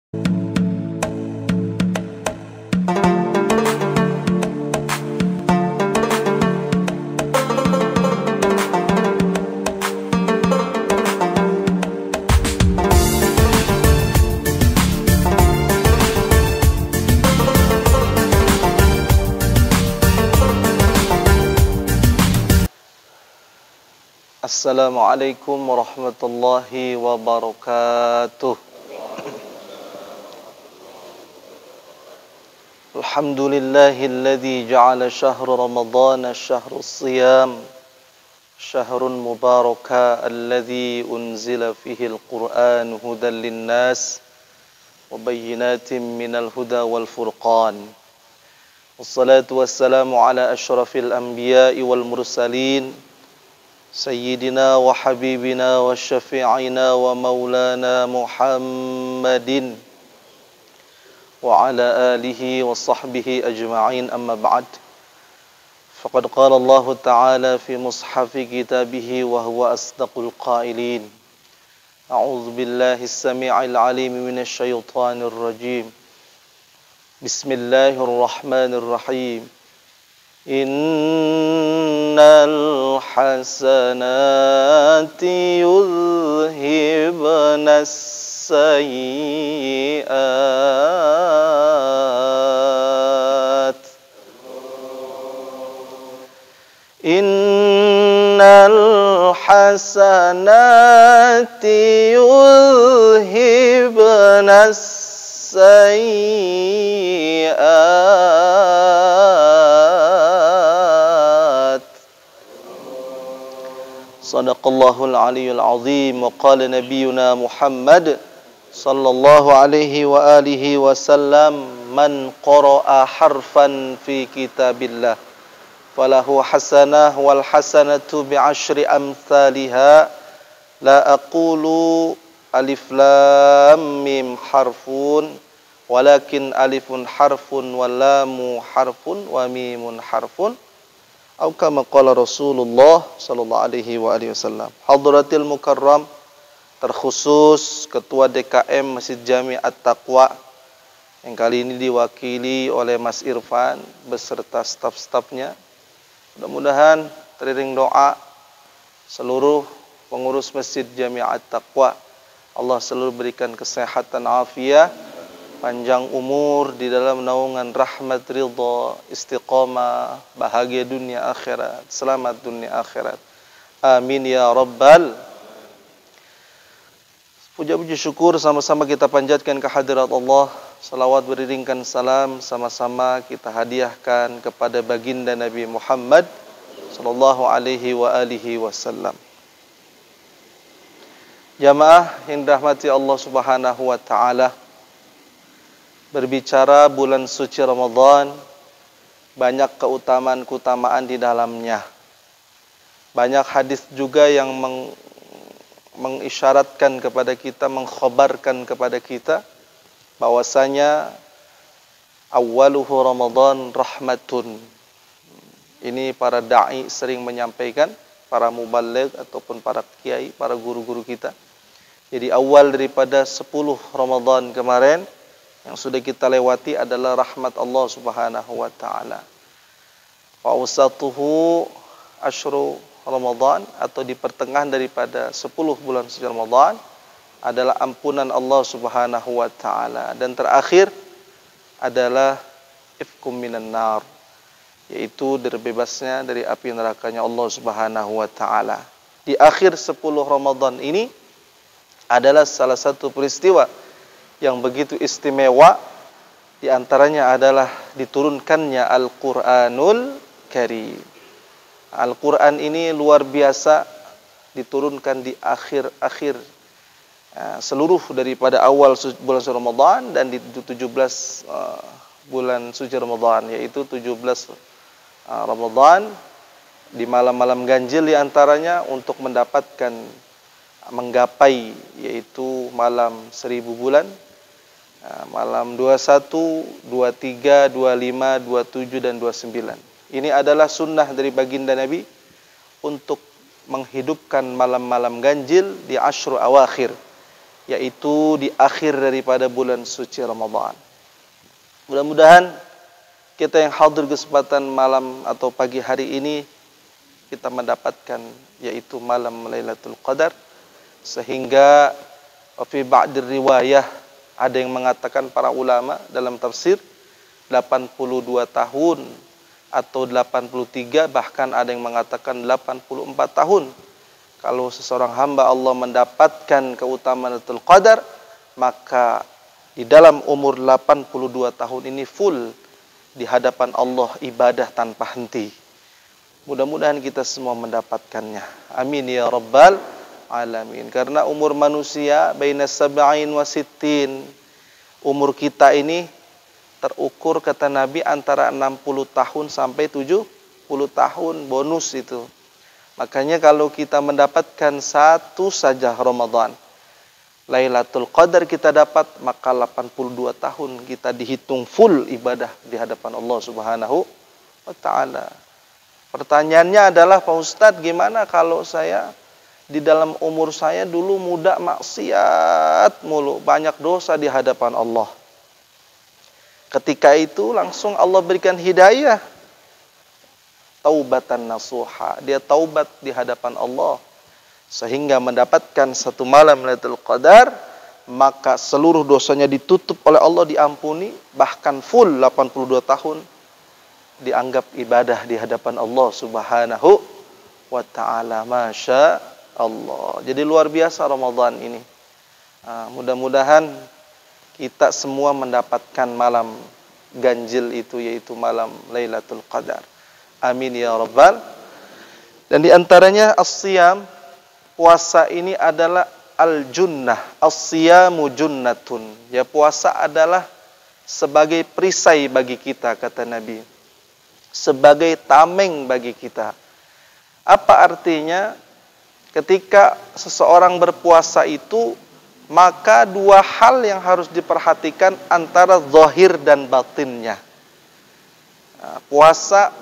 Assalamualaikum warahmatullahi wabarakatuh. Alhamdulillahilladzi ja'ala syahra ramadhana syahrus siyam syahrun mubaraka alladzi unzila fihi al-Qur'an hudan lin-nas wa bayyinatin minal huda wal furqan. Wassalatu wassalamu ala asyrafil anbiya'i wal mursalin Sayyidina wa habibina wa syafi'ina wa maulana Muhammadin wa ala alihi wa sahbihi ajma'in, amma ba'd. Faqad qala Allah Ta'ala fi mushafi kitabihi wa huwa asdaqul qailin. A'udzu billahi as-sami'il 'alim minasy syaithanir rajim. Bismillahirrahmanirrahim. Innal hasanati yudhhibanas sayyi'at. Innal hasanati yudhhibanas sayyi'at. Sadaqallahul aliyyul azim. Wa qala nabiyyuna Muhammad sallallahu alaihi wa alihi wasallam, man qara'a harfan fi kitabillah falahu hasanah wal hasanatu bi'ashri amthaliha. La aqulu alif lam mim harfun walakin alifun harfun wa lamu harfun wa mimun harfun, atau kama qala Rasulullah sallallahu alaihi wa alihi wasallam. Hadratil mukarram, terkhusus Ketua DKM Masjid Jami At-Taqwa yang kali ini diwakili oleh Mas Irfan beserta staf-stafnya. Mudah-mudahan teriring doa seluruh pengurus Masjid Jami At-Taqwa, Allah selalu berikan kesehatan afiat, panjang umur di dalam naungan rahmat, ridha, istiqamah, bahagia dunia akhirat, selamat dunia akhirat. Amin ya rabbal. Puja-puji syukur sama-sama kita panjatkan kehadirat Allah. Salawat beriringkan salam sama-sama kita hadiahkan kepada baginda Nabi Muhammad sallallahu alaihi wa alihi wasallam. Jamaah yang dirahmati Allah Subhanahu wa taala, berbicara bulan suci Ramadan, banyak keutamaan-keutamaan di dalamnya. Banyak hadis juga yang mengisyaratkan kepada kita, mengkhabarkan kepada kita bahwasanya awwaluhu Ramadan rahmatun. Ini para dai sering menyampaikan, para muballigh ataupun para kiai, para guru-guru kita. Jadi awal daripada 10 Ramadan kemarin yang sudah kita lewati adalah rahmat Allah Subhanahu wa taala. Wa awsatuhu asyru Ramadan, atau di pertengahan daripada 10 bulan suci Ramadan adalah ampunan Allah Subhanahu wa taala, dan terakhir adalah ifkum minan nar, yaitu terbebasnya dari api nerakanya Allah Subhanahu wa taala. Di akhir 10 Ramadan ini adalah salah satu peristiwa yang begitu istimewa. Di antaranya adalah diturunkannya Al-Qur'anul Karim. Al-Quran ini luar biasa, diturunkan di akhir-akhir seluruh daripada awal bulan suci Ramadan dan di 17 bulan suci Ramadan, yaitu 17 Ramadan di malam-malam ganjil di antaranya untuk mendapatkan, menggapai, yaitu malam 1000 bulan, malam 21, 23, 25, 27 dan 29. Ini adalah sunnah dari baginda Nabi untuk menghidupkan malam-malam ganjil di asyru awakhir, yaitu di akhir daripada bulan suci Ramadan. Mudah-mudahan kita yang hadir kesempatan malam atau pagi hari ini kita mendapatkan yaitu malam Lailatul Qadar, sehingga fi ba'dir riwayah ada yang mengatakan para ulama dalam tafsir 82 tahun atau 83, bahkan ada yang mengatakan 84 tahun. Kalau seseorang hamba Allah mendapatkan keutamaan Lailatul Qadar, maka di dalam umur 82 tahun ini full di hadapan Allah ibadah tanpa henti. Mudah-mudahan kita semua mendapatkannya. Amin ya rabbal alamin. Karena umur manusia baina sab'in wa sittin. Umur kita ini terukur kata Nabi antara 60 tahun sampai 70 tahun, bonus itu. Makanya kalau kita mendapatkan satu saja Ramadan, Lailatul Qadar kita dapat, maka 82 tahun kita dihitung full ibadah di hadapan Allah Subhanahu wa ta'ala. Pertanyaannya adalah, Pak Ustadz, gimana kalau saya di dalam umur saya dulu muda maksiat mulu, banyak dosa di hadapan Allah. Ketika itu langsung Allah berikan hidayah, taubatan nasuha, dia taubat di hadapan Allah sehingga mendapatkan satu malam Lailatul Qadar, maka seluruh dosanya ditutup oleh Allah, diampuni, bahkan full 82 tahun dianggap ibadah di hadapan Allah Subhanahu wa ta'ala. Masya Allah. Jadi luar biasa Ramadan ini. Mudah-mudahan kita semua mendapatkan malam ganjil itu, yaitu malam Lailatul Qadar. Amin ya rabbal. Dan di antaranya as-siyam, puasa ini adalah al-junnah, as-siyamu junnatun. Ya, puasa adalah sebagai perisai bagi kita, kata Nabi. Sebagai tameng bagi kita. Apa artinya? Ketika seseorang berpuasa itu, maka dua hal yang harus diperhatikan antara zahir dan batinnya. Puasa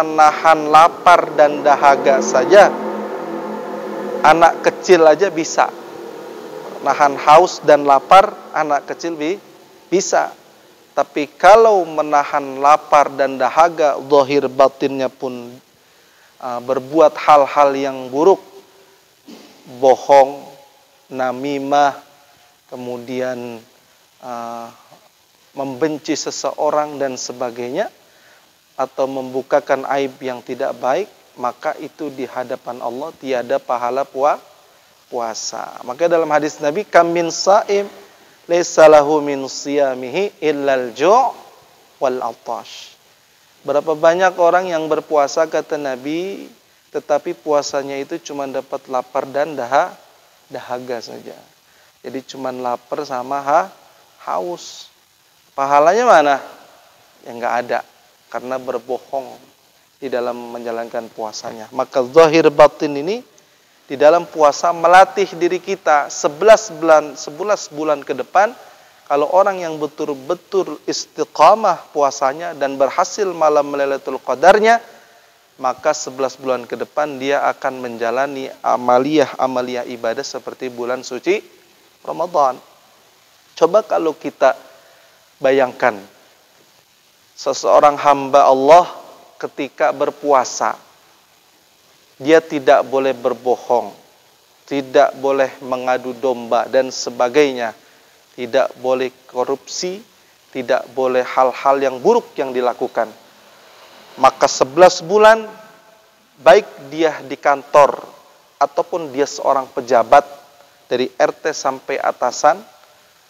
nahan lapar dan dahaga saja, anak kecil aja bisa. Nahan haus dan lapar, anak kecil bisa. Tapi kalau menahan lapar dan dahaga, zahir batinnya pun berbuat hal-hal yang buruk, bohong, namimah, kemudian membenci seseorang dan sebagainya, atau membukakan aib yang tidak baik, maka itu di hadapan Allah tiada pahala puasa. Maka dalam hadis Nabi, kam min saim laysa lahu min siyamihi illal ju' wal atash. Berapa banyak orang yang berpuasa, kata Nabi, tetapi puasanya itu cuma dapat lapar dan dahaga saja. Jadi cuma lapar sama haus. Pahalanya mana? Ya enggak ada, karena berbohong di dalam menjalankan puasanya. Maka zahir batin ini di dalam puasa melatih diri kita 11 bulan ke depan. Kalau orang yang betul-betul istiqamah puasanya dan berhasil malam Lailatul Qadarnya, maka 11 bulan ke depan dia akan menjalani amaliyah ibadah seperti bulan suci Ramadan. Coba kalau kita bayangkan seseorang hamba Allah ketika berpuasa, dia tidak boleh berbohong, tidak boleh mengadu domba dan sebagainya, tidak boleh korupsi, tidak boleh hal-hal yang buruk yang dilakukan. Maka 11 bulan, baik dia di kantor ataupun dia seorang pejabat, dari RT sampai atasan,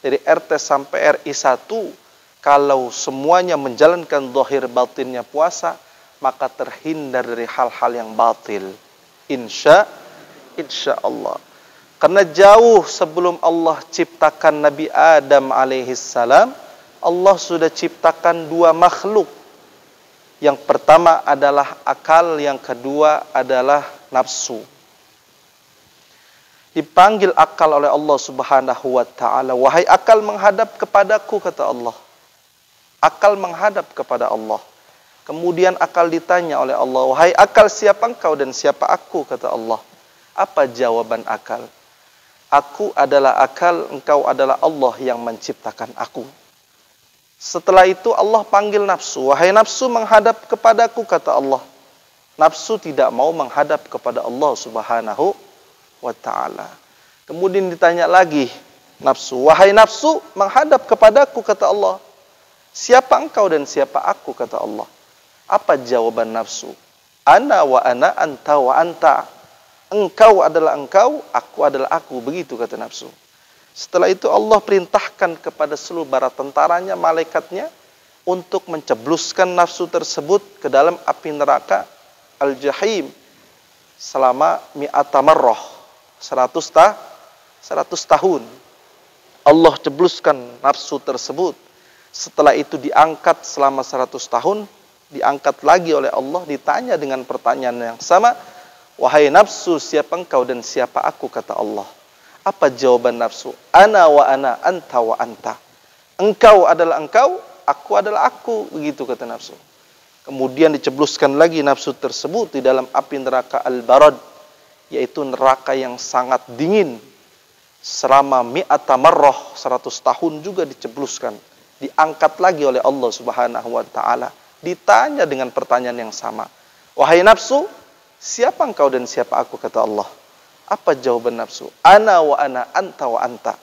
dari RT sampai RI 1, kalau semuanya menjalankan zahir batinnya puasa, maka terhindar dari hal-hal yang batil. Insya Allah. Karena jauh sebelum Allah ciptakan Nabi Adam alaihissalam, Allah sudah ciptakan dua makhluk. Yang pertama adalah akal, yang kedua adalah nafsu. Dipanggil akal oleh Allah Subhanahu wa ta'ala, wahai akal menghadap kepadaku, kata Allah. Akal menghadap kepada Allah. Kemudian akal ditanya oleh Allah, wahai akal siapa engkau dan siapa aku, kata Allah. Apa jawaban akal? Aku adalah akal, engkau adalah Allah yang menciptakan aku. Setelah itu Allah panggil nafsu. Wahai nafsu, menghadap kepadaku, kata Allah. Nafsu tidak mau menghadap kepada Allah subhanahu wa ta'ala. Kemudian ditanya lagi nafsu. Wahai nafsu, menghadap kepadaku, kata Allah. Siapa engkau dan siapa aku, kata Allah. Apa jawaban nafsu? Ana wa ana, anta wa anta. Engkau adalah engkau, aku adalah aku. Begitu kata nafsu. Setelah itu Allah perintahkan kepada seluruh bala tentaranya, malaikatnya, untuk mencebluskan nafsu tersebut ke dalam api neraka Al-Jahim selama mi'ata marrah, 100 tahun. Allah cebluskan nafsu tersebut. Setelah itu diangkat selama 100 tahun, diangkat lagi oleh Allah, ditanya dengan pertanyaan yang sama. Wahai nafsu, siapa engkau dan siapa aku, kata Allah. Apa jawaban nafsu? Ana wa ana, anta wa anta. Engkau adalah engkau, aku adalah aku. Begitu kata nafsu. Kemudian dicebluskan lagi nafsu tersebut di dalam api neraka Al-Barad, yaitu neraka yang sangat dingin. Selama mi'ata marrah, 100 tahun juga dicebluskan. Diangkat lagi oleh Allah subhanahu wa ta'ala. Ditanya dengan pertanyaan yang sama. Wahai nafsu, siapa engkau dan siapa aku, kata Allah. Apa jawaban nafsu? Ana wa ana, anta wa anta.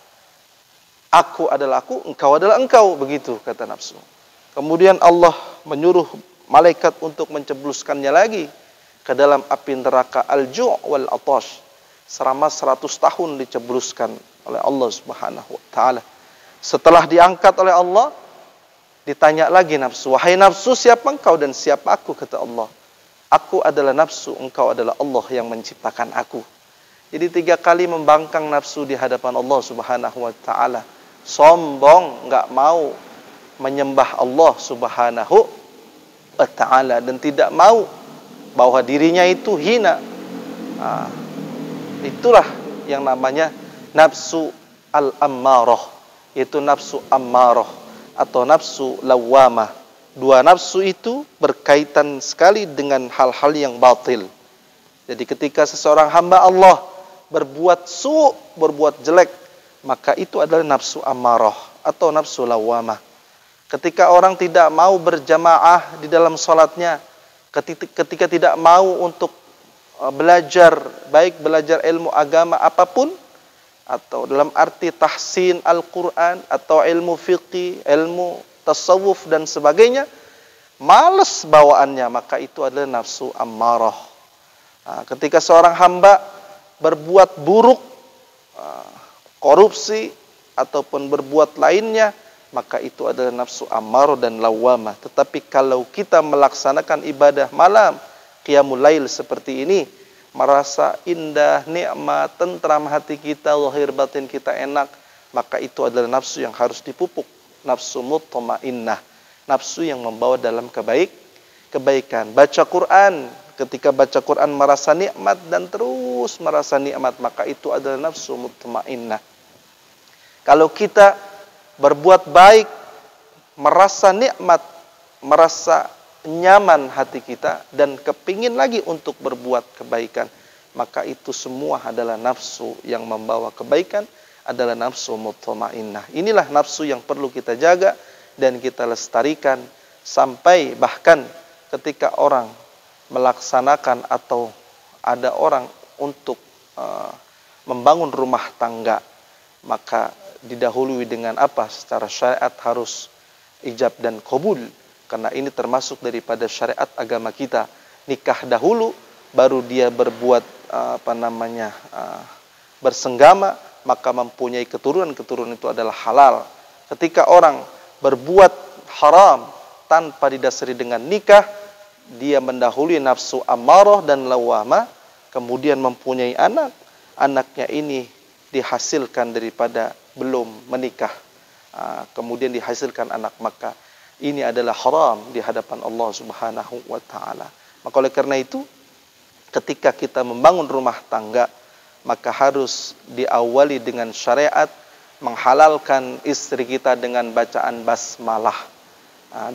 Aku adalah aku, engkau adalah engkau. Begitu kata nafsu. Kemudian Allah menyuruh malaikat untuk mencebluskannya lagi ke dalam api neraka Al-Ju' wal Atash. Selama 100 tahun dicebluskan oleh Allah subhanahu wa ta'ala. Setelah diangkat oleh Allah, ditanya lagi nafsu. Wahai nafsu, siapa engkau dan siapa aku, kata Allah. Aku adalah nafsu, engkau adalah Allah yang menciptakan aku. Jadi 3 kali membangkang nafsu di hadapan Allah subhanahu wa ta'ala. Sombong, enggak mau menyembah Allah subhanahu wa ta'ala. Dan tidak mau bahwa dirinya itu hina. Itulah yang namanya nafsu al-ammarah. Itu nafsu ammarah atau nafsu lawamah. 2 nafsu itu berkaitan sekali dengan hal-hal yang batil. Jadi ketika seseorang hamba Allah berbuat berbuat jelek, maka itu adalah nafsu ammarah atau nafsu lawamah. Ketika orang tidak mau berjamaah di dalam sholatnya, ketika tidak mau untuk belajar, baik belajar ilmu agama apapun, atau dalam arti tahsin Al-Quran, atau ilmu fiqih, ilmu tasawuf dan sebagainya, malas bawaannya, maka itu adalah nafsu ammarah. Ketika seorang hamba berbuat buruk, korupsi, ataupun berbuat lainnya, maka itu adalah nafsu ammarah dan lawamah. Tetapi kalau kita melaksanakan ibadah malam, qiyamul lail seperti ini, merasa indah, nikmat, tentram hati kita, zahir batin kita enak, maka itu adalah nafsu yang harus dipupuk. Nafsu mutmainnah, nafsu yang membawa dalam kebaikan. Baca Quran, ketika baca Quran merasa nikmat dan terus merasa nikmat, maka itu adalah nafsu mutmainnah. Kalau kita berbuat baik, merasa nikmat, merasa nyaman hati kita, dan kepingin lagi untuk berbuat kebaikan, maka itu semua adalah nafsu yang membawa kebaikan, adalah nafsu mutmainnah. Inilah nafsu yang perlu kita jaga dan kita lestarikan, sampai bahkan ketika orang melaksanakan atau ada orang untuk membangun rumah tangga, maka didahului dengan apa? Secara syariat harus ijab dan qabul. Karena ini termasuk daripada syariat agama kita. Nikah dahulu, baru dia berbuat bersenggama, maka mempunyai keturunan. Keturunan itu adalah halal. Ketika orang berbuat haram tanpa didasari dengan nikah, dia mendahului nafsu ammarah dan lawamah, kemudian mempunyai anak. Anaknya ini dihasilkan daripada belum menikah. Kemudian dihasilkan anak, maka ini adalah haram di hadapan Allah subhanahu wa ta'ala. Maka oleh karena itu, ketika kita membangun rumah tangga, maka harus diawali dengan syariat, menghalalkan istri kita dengan bacaan basmalah,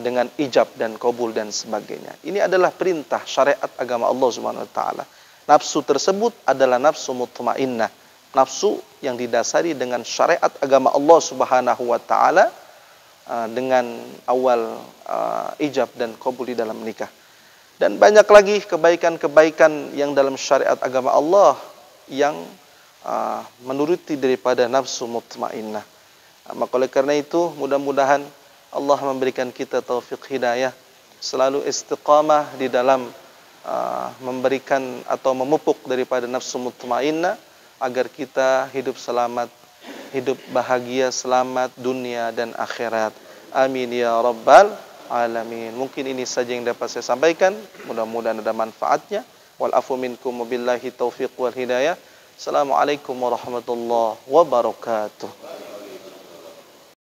dengan ijab dan qabul dan sebagainya. Ini adalah perintah syariat agama Allah subhanahu wa ta'ala. Nafsu tersebut adalah nafsu mutmainnah. nafsu yang didasari dengan syariat agama Allah Subhanahu wa taala dengan awal ijab dan qabul di dalam nikah. Dan banyak lagi kebaikan-kebaikan yang dalam syariat agama Allah yang menuruti daripada nafsu mutmainnah. Maka oleh karena itu mudah-mudahan Allah memberikan kita taufik hidayah, selalu istiqamah di dalam memberikan atau memupuk daripada nafsu mutmainnah agar kita hidup selamat, hidup bahagia, selamat dunia dan akhirat. Amin ya rabbal alamin. Mungkin ini saja yang dapat saya sampaikan. Mudah-mudahan ada manfaatnya. Wal afu minkum wabillahi taufiq wal hidayah. Assalamualaikum warahmatullahi wabarakatuh.